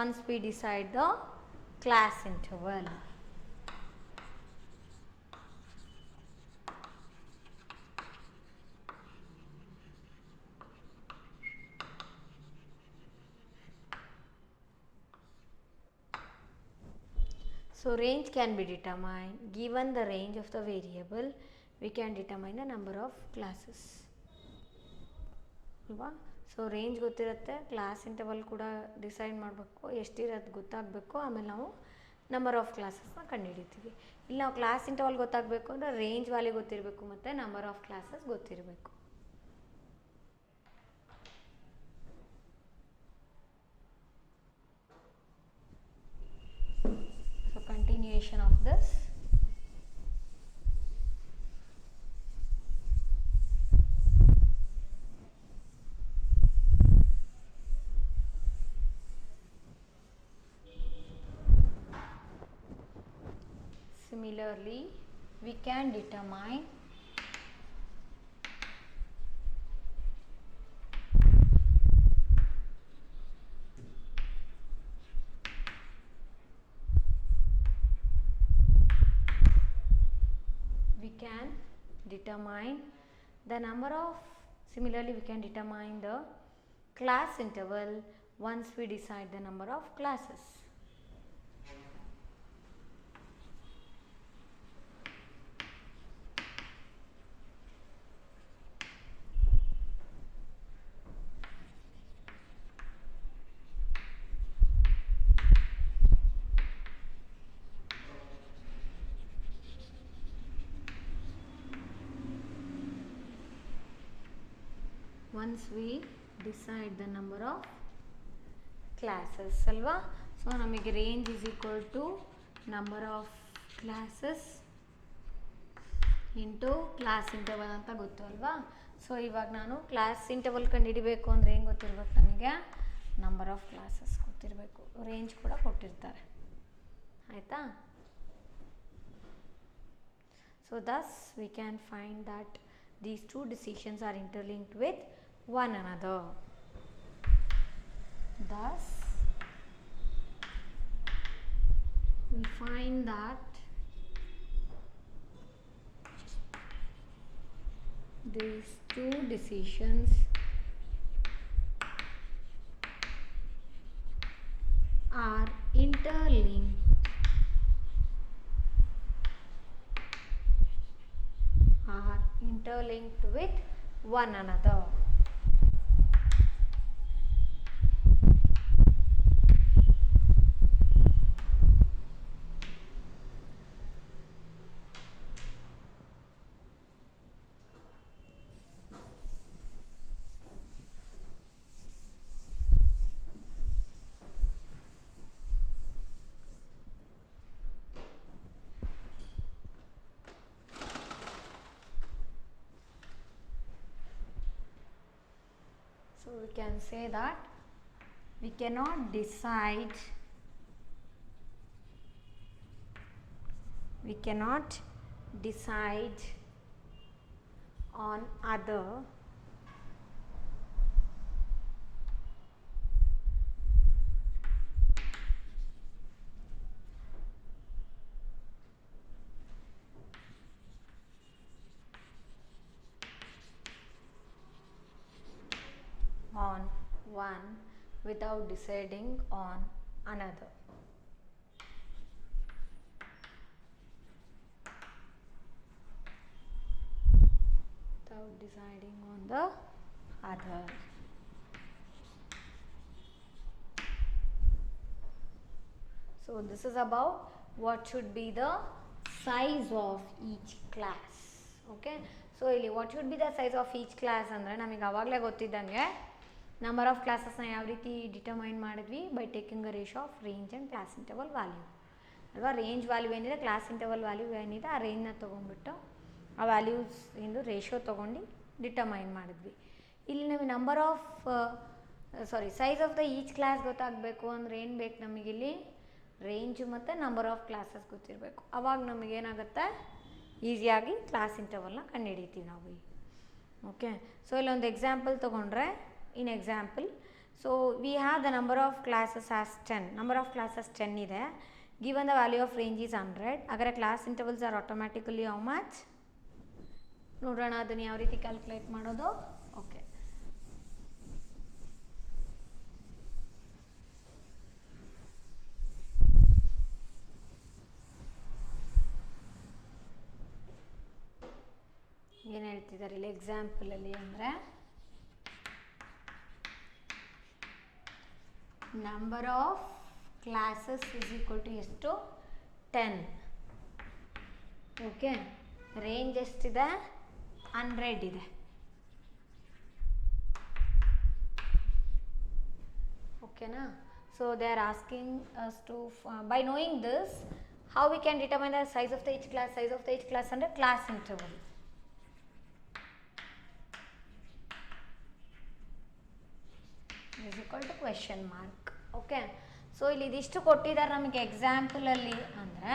once we decide the class interval. So range can be determined. Given the range of the variable, we can determine the number of classes. ಅಲ್ವಾ? So range ಗೊತ್ತಿರುತ್ತೆ, class interval ಕೂಡ decide ಮಾಡಬೇಕು, ಎಷ್ಟಿರೋದು ಗೊತ್ತಾಗಬೇಕು. ಆಮೇಲೆ ನಾವು number of ಕ್ಲಾಸಸ್ನ ಕಂಡುಹಿಡಿತೀವಿ. ಇಲ್ಲಿ ನಾವು class interval ಗೊತ್ತಾಗಬೇಕು ಅಂದರೆ ರೇಂಜ್ ವ್ಯಾಲ್ಯೂ ಗೊತ್ತಿರಬೇಕು ಮತ್ತು ನಂಬರ್ ಆಫ್ ಕ್ಲಾಸಸ್ ಗೊತ್ತಿರಬೇಕು. So continuation of this. Similarly, we can determine the number of, similarly we can determine the class interval once we decide the number of classes. Once we decide the number of classes ಅಲ್ವಾ. So ನಮಗೆ range is equal to number of classes into class interval ಅಂತ ಗೊತ್ತು ಅಲ್ವಾ. So ಇವಾಗ ನಾನು class interval ಕಂಡುಹಿಡಿಬೇಕು ಅಂದರೆ ಏನು ಗೊತ್ತಿರ್ಬೇಕು ನನಗೆ? ನಂಬರ್ ಆಫ್ ಕ್ಲಾಸಸ್ ಗೊತ್ತಿರಬೇಕು. ರೇಂಜ್ ಕೂಡ ಕೊಟ್ಟಿರ್ತಾರೆ, ಆಯಿತಾ. So Dus we can find that these two decisions are interlinked with one another. Thus we find that these two decisions are interlinked with one another. So we can say that we cannot decide on other on one without deciding on another. Without deciding on the other. So this is about what should be the size of each class. Okay. So ಇಲ್ಲಿ what should be the size of each class ಅಂದರೆ ನಮಗೆ ಆವಾಗಲೇ ಗೊತ್ತಿದ್ದಂಗೆ number of ಕ್ಲಾಸಸ್ನ ಯಾವ ರೀತಿ determine ಮಾಡಿದ್ವಿ? By taking a ratio of range and class interval value ಅಲ್ವಾ. Range value ಏನಿದೆ, class interval value ಏನಿದೆ, ಆ ರೇಂಜ್ನ ತೊಗೊಂಡ್ಬಿಟ್ಟು ಆ ವ್ಯಾಲ್ಯೂಸ್ ಇಂದು ರೇಷೋ ತೊಗೊಂಡು ಡಿಟರ್ಮೈನ್ ಮಾಡಿದ್ವಿ. ಇಲ್ಲಿ ನಮಗೆ number of size of the each class ಗೊತ್ತಾಗಬೇಕು ಅಂದರೆ ಏನು ಬೇಕು ನಮಗಿಲ್ಲಿ? ರೇಂಜು ಮತ್ತು ನಂಬರ್ ಆಫ್ ಕ್ಲಾಸಸ್ ಗೊತ್ತಿರಬೇಕು. ಆವಾಗ ನಮಗೇನಾಗುತ್ತೆ? ಈಸಿಯಾಗಿ ಕ್ಲಾಸ್ ಇಂಟರ್ವಲ್ನ ಕಂಡುಹಿಡಿತೀವಿ ನಾವು. ಓಕೆ. ಸೊ ಇಲ್ಲೊಂದು ಎಕ್ಸಾಂಪಲ್ ತೊಗೊಂಡ್ರೆ, in example So we have the number of classes as 10. Number of classes 10 ಇದೆ. Given the value of range is 100. ಹಾಗಾದರೆ class intervals are automatically how much? ನೋಡೋಣ ಅದನ್ನು ಯಾವ ರೀತಿ ಕ್ಯಾಲ್ಕುಲೇಟ್ ಮಾಡೋದು. ಓಕೆ, ಏನು ಹೇಳ್ತಿದ್ದಾರೆ ಇಲ್ಲಿ ಎಕ್ಸಾಂಪಲಲ್ಲಿ ಅಂದರೆ number of classes is equal to ಎಷ್ಟು 10. ಓಕೆ, ರೇಂಜ್ ಎಷ್ಟಿದೆ 100 ಇದೆ. ಓಕೆನಾ? So they are asking us to by knowing this how we can determine the size of the each class. Size of the each class under class interval. Is equal to question mark. Okay, so ಇಲ್ಲಿ ಇದಿಷ್ಟು ಕೊಟ್ಟಿದ್ದಾರೆ ನಮಗೆ example ಅಲ್ಲಿ ಅಂದರೆ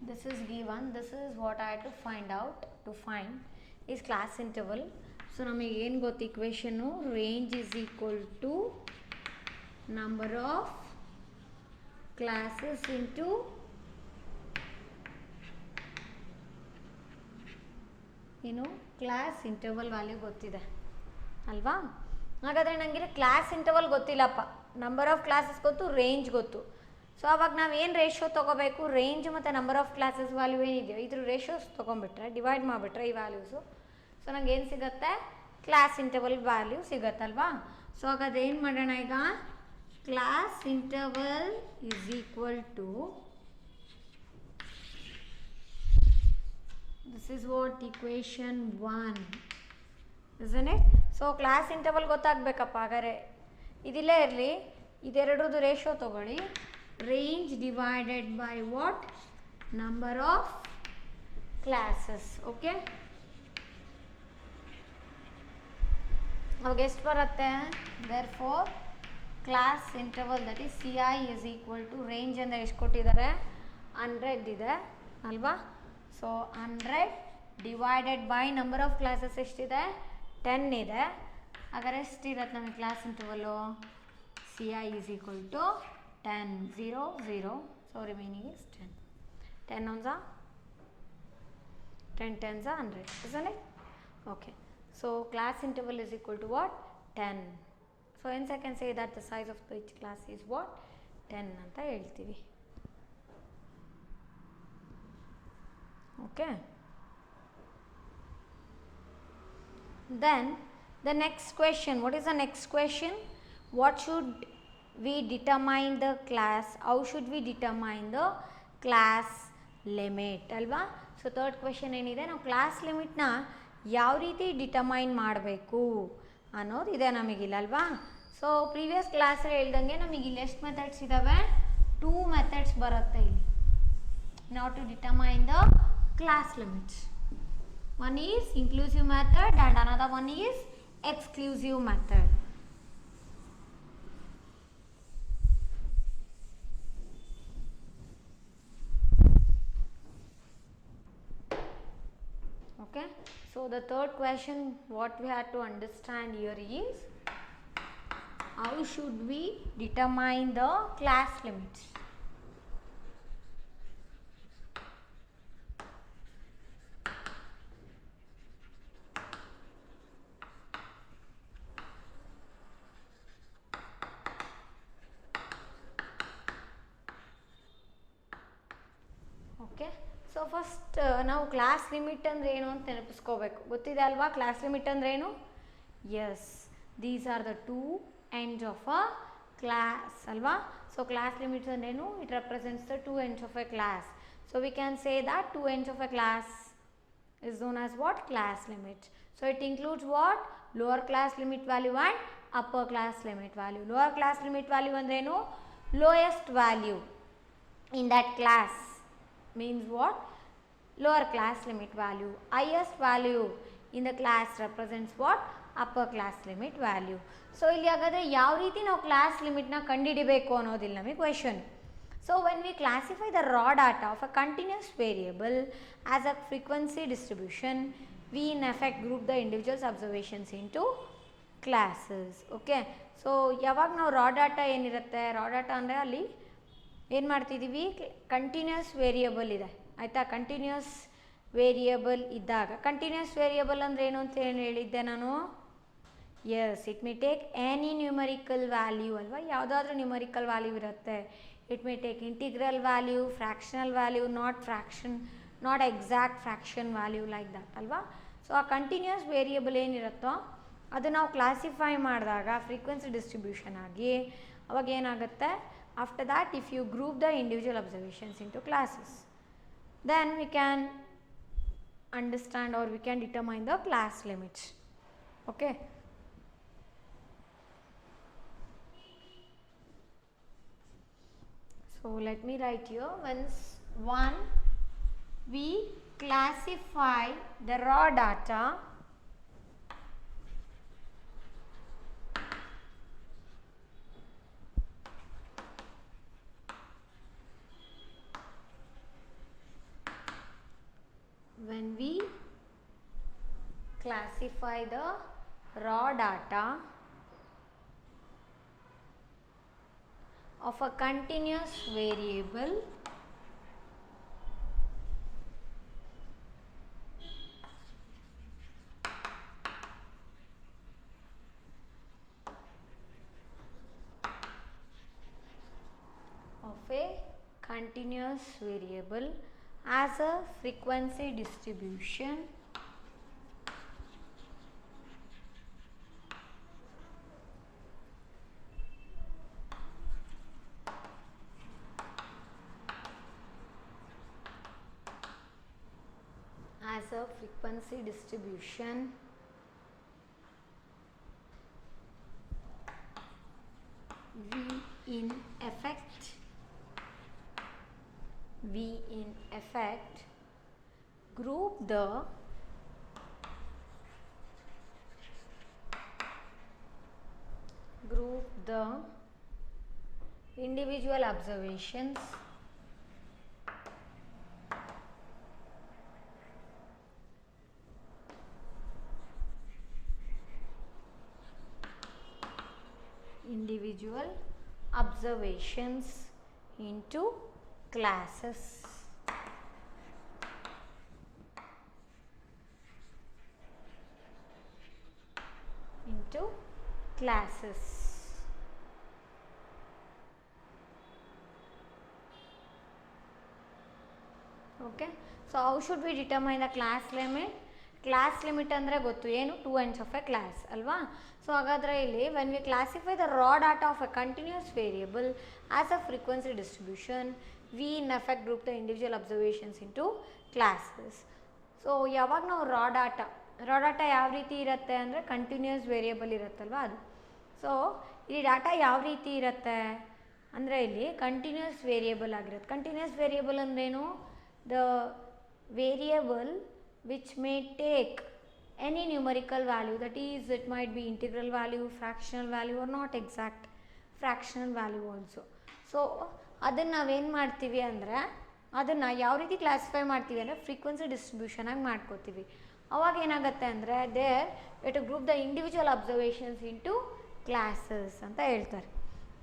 this is given, this is what I had to find out. To find is class interval. So ನಮಗೆ ಏನು ಗೊತ್ತು ಇಕ್ವೇಶನು, range is equal to number of classes into class interval value ಗೊತ್ತಿದೆ ಅಲ್ವಾ? ಹಾಗಾದರೆ ನನಗೆ ಕ್ಲಾಸ್ ಇಂಟರ್ವಲ್ ಗೊತ್ತಿಲ್ಲಪ್ಪ, ನಂಬರ್ ಆಫ್ ಕ್ಲಾಸಸ್ ಗೊತ್ತು, range ಗೊತ್ತು. ಸೊ ಅವಾಗ ನಾವು ಏನು ರೇಷಿಯೋ ತೊಗೋಬೇಕು, ರೇಂಜ್ ಮತ್ತು ನಂಬರ್ ಆಫ್ ಕ್ಲಾಸಸ್ ವ್ಯಾಲ್ಯೂ ಏನಿದೆಯೋ ಇದ್ರ ರೇಷಿಯೋಸ್ ತೊಗೊಂಡ್ಬಿಟ್ರೆ, ಡಿವೈಡ್ ಮಾಡಿಬಿಟ್ರೆ ಈ ವ್ಯಾಲ್ಯೂಸು, ಸೊ ನಂಗೆ ಏನು ಸಿಗುತ್ತೆ, ಕ್ಲಾಸ್ ಇಂಟರ್ವಲ್ ವ್ಯಾಲ್ಯೂ ಸಿಗತ್ತಲ್ವಾ? ಸೊ ಹಾಗಾದ್ರೆ ಏನು ಮಾಡೋಣ ಈಗ, class interval is equal to, this is what equation 1, isn't it? So class interval ಗೊತ್ತಾಗಬೇಕಪ್ಪ. ಹಾಗಾದರೆ ಇದಿಲ್ಲೇ ಇರಲಿ, ಇದೆರಡರದ್ದು ರೇಷಿಯೋ ತೊಗೊಳ್ಳಿ, range divided by what, number of classes. Okay, ಅವಾಗ ಎಷ್ಟು ಬರುತ್ತೆ, therefore class interval that is C I is equal to, range ಅಂದರೆ ಎಷ್ಟು ಕೊಟ್ಟಿದ್ದಾರೆ 100 ಇದೆ ಅಲ್ವಾ? So 100 divided by number of classes ಎಷ್ಟಿದೆ 10 ಇದೆ. ಹಾಗಾದ್ರೆ ಎಷ್ಟಿರುತ್ತೆ ನಮಗೆ class interval, C I is equal to 10 0 0, so remaining is 10. 10 ones are 10 tens are 100, isn't it? Okay, so class interval is equal to what, 10. So hence I can say that the size of each class is what, 10 ಅಂತ ಹೇಳ್ತೀವಿ. Okay, then the next question, what is the next question, what should we determine the class, how should we determine the class limit ಅಲ್ವಾ? So third question ಏನಿದೆ, ನಾವು class ಲಿಮಿಟ್ನ ಯಾವ ರೀತಿ determine ಮಾಡಬೇಕು ಅನ್ನೋದು ಇದೆ ನಮಗಿಲ್ಲ ಅಲ್ವಾ? ಸೊ ಪ್ರೀವಿಯಸ್ ಕ್ಲಾಸಲ್ಲಿ ಹೇಳ್ದಂಗೆ ನಮಗೆ ಇಲ್ಲಿ ಎಷ್ಟು ಮೆಥಡ್ಸ್ ಇದ್ದಾವೆ, 2 ಮೆಥಡ್ಸ್ ಬರುತ್ತೆ ಇಲ್ಲಿ ನಾವು to determine the class limits. One is inclusive method and another one is exclusive method. Okay, so the third question what we had to understand here is how should we determine the class limits. Okay, so first ನಾವು class limit ಅಂದರೆ ಏನು ಅಂತ ನೆನಪಿಸ್ಕೋಬೇಕು. ಗೊತ್ತಿದೆ ಅಲ್ವಾ class limit ಅಂದರೆ ಏನು? Yes, these are the 2 ends of a class ಅಲ್ವಾ? So class limits ಅಂದ್ರೇನು? It represents the 2 ends of a class. So we can say that 2 ends of a class is known as what? Class limit. So it includes what? Lower class limit value and upper class limit value. Lower class limit value ಅಂದ್ರೇನು? Lowest value in that class means what? Lower class limit value. Highest value in the class represents what? Upper class limit value. So ಇಲ್ಲಿ ಹಾಗಾದರೆ ಯಾವ ರೀತಿ ನಾವು class ಲಿಮಿಟ್ನ ಕಂಡುಹಿಡಿಬೇಕು ಅನ್ನೋದಿಲ್ಲ ನಮಗೆ question. So when we classify the raw data of a continuous variable as a frequency distribution, we in effect group the individuals observations into classes. Okay, so ಯಾವಾಗ ನಾವು ರಾ ಡಾಟಾ ಏನಿರುತ್ತೆ, ರಾ ಡಾಟಾ ಅಂದರೆ ಅಲ್ಲಿ ಏನು ಮಾಡ್ತಿದ್ದೀವಿ, ಕಂಟಿನ್ಯೂಸ್ ವೇರಿಯಬಲ್ ಇದೆ ಆಯಿತಾ. Continuous variable ಇದ್ದಾಗ, ಕಂಟಿನ್ಯೂಸ್ ವೇರಿಯಬಲ್ ಅಂದರೆ ಏನು ಅಂತ ಏನು ಹೇಳಿದ್ದೆ ನಾನು, yes it may take any numerical value ಅಲ್ವಾ, ಯಾವುದಾದ್ರೂ ನ್ಯೂಮರಿಕಲ್ ವ್ಯಾಲ್ಯೂ ಇರುತ್ತೆ. It may take integral value, fractional value, not exact fraction value like that ಅಲ್ವಾ. ಸೊ ಆ ಕಂಟಿನ್ಯೂಸ್ ವೇರಿಯಬಲ್ ಏನಿರುತ್ತೋ ಅದು ನಾವು ಕ್ಲಾಸಿಫೈ ಮಾಡಿದಾಗ ಫ್ರೀಕ್ವೆನ್ಸಿ ಡಿಸ್ಟ್ರಿಬ್ಯೂಷನ್ ಆಗಿ ಅವಾಗ ಏನಾಗುತ್ತೆ, after that if you group the individual observations into classes, then we can understand or we can determine the class limits. Okay, so let me write here. One, we classify the raw data when we classify the raw data of a continuous variable as a frequency distribution we in effect group the individual observations into classes. Okay, so how should we determine the class limit? Class limit ಅಂದರೆ ಗೊತ್ತು ಏನು, 2 ends of a class ಅಲ್ವಾ. So ಹಾಗಾದರೆ ಇಲ್ಲಿ when we classify the raw data of a continuous variable as a frequency distribution, we in effect group the individual observations into classes. So ಯಾವಾಗ ನಾವು ರಾ data ಯಾವ ರೀತಿ ಇರುತ್ತೆ ಅಂದರೆ ಕಂಟಿನ್ಯೂಸ್ ವೇರಿಯಬಲ್ ಇರುತ್ತಲ್ವ ಅದು. ಸೊ ಈ ಡಾಟಾ ಯಾವ ರೀತಿ ಇರುತ್ತೆ ಅಂದರೆ ಇಲ್ಲಿ ಕಂಟಿನ್ಯೂಸ್ ವೇರಿಯಬಲ್ ಆಗಿರುತ್ತೆ. ಕಂಟಿನ್ಯೂಸ್ ವೇರಿಯಬಲ್ ಅಂದ್ರೇನು, the variable which may take any numerical value, that is it might be integral value, fractional value or not exact fractional value also. So ಅದನ್ನು ನಾವೇನು ಮಾಡ್ತೀವಿ ಅಂದರೆ ಅದನ್ನು ಯಾವ ರೀತಿ ಕ್ಲಾಸಿಫೈ ಮಾಡ್ತೀವಿ ಅಂದರೆ ಫ್ರೀಕ್ವೆನ್ಸಿ ಡಿಸ್ಟ್ರಿಬ್ಯೂಷನ್ ಆಗಿ ಮಾಡ್ಕೋತೀವಿ. ಅವಾಗ ಏನಾಗುತ್ತೆ ಅಂದರೆ there we have to group the individual observations into classes ಅಂತ ಹೇಳ್ತಾರೆ.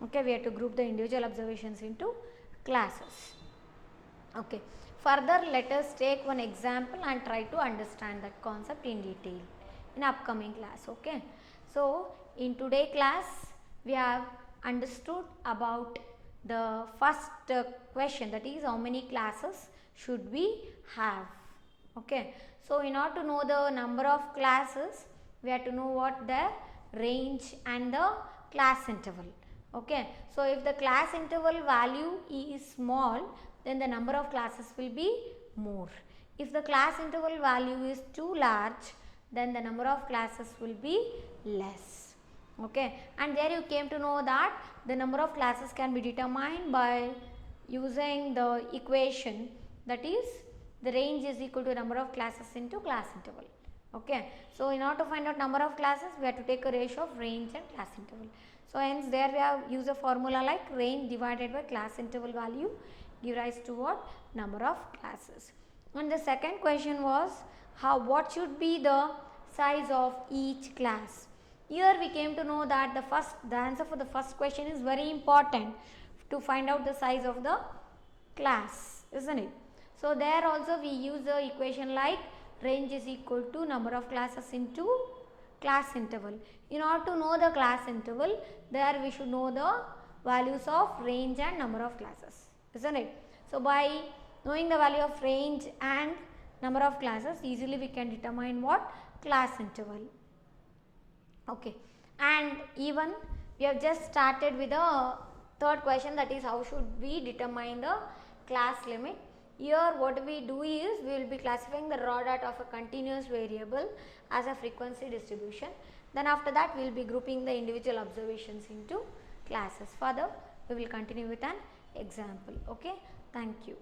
Okay, we have to group the individual observations into classes. Okay, further let us take one example and try to understand that concept in detail in upcoming class. Okay, so in today class we have understood about the first question, that is how many classes should we have. Okay, so in order to know the number of classes we have to know what the range and the class interval. Okay, so if the class interval value is small, then the number of classes will be more. If the class interval value is too large, then the number of classes will be less. Okay, and there you came to know that the number of classes can be determined by using the equation, that is the range is equal to number of classes into class interval. Okay, so in order to find out number of classes we have to take a ratio of range and class interval. So hence there we have used a formula like range divided by class interval value give rise to what, number of classes. And the second question was what should be the size of each class. Here we came to know that the answer for the first question is very important to find out the size of the class, isn't it? So there also we use the equation like range is equal to number of classes into class interval. In order to know the class interval, there we should know the values of range and number of classes, isn't it? So by knowing the value of range and number of classes, easily we can determine what class interval. Okay, and even we have just started with the third question, that is how should we determine the class limit. Here what we do is we will be classifying the raw data of a continuous variable as a frequency distribution. Then after that we will be grouping the individual observations into classes. Further we will continue with an example. Okay, thank you.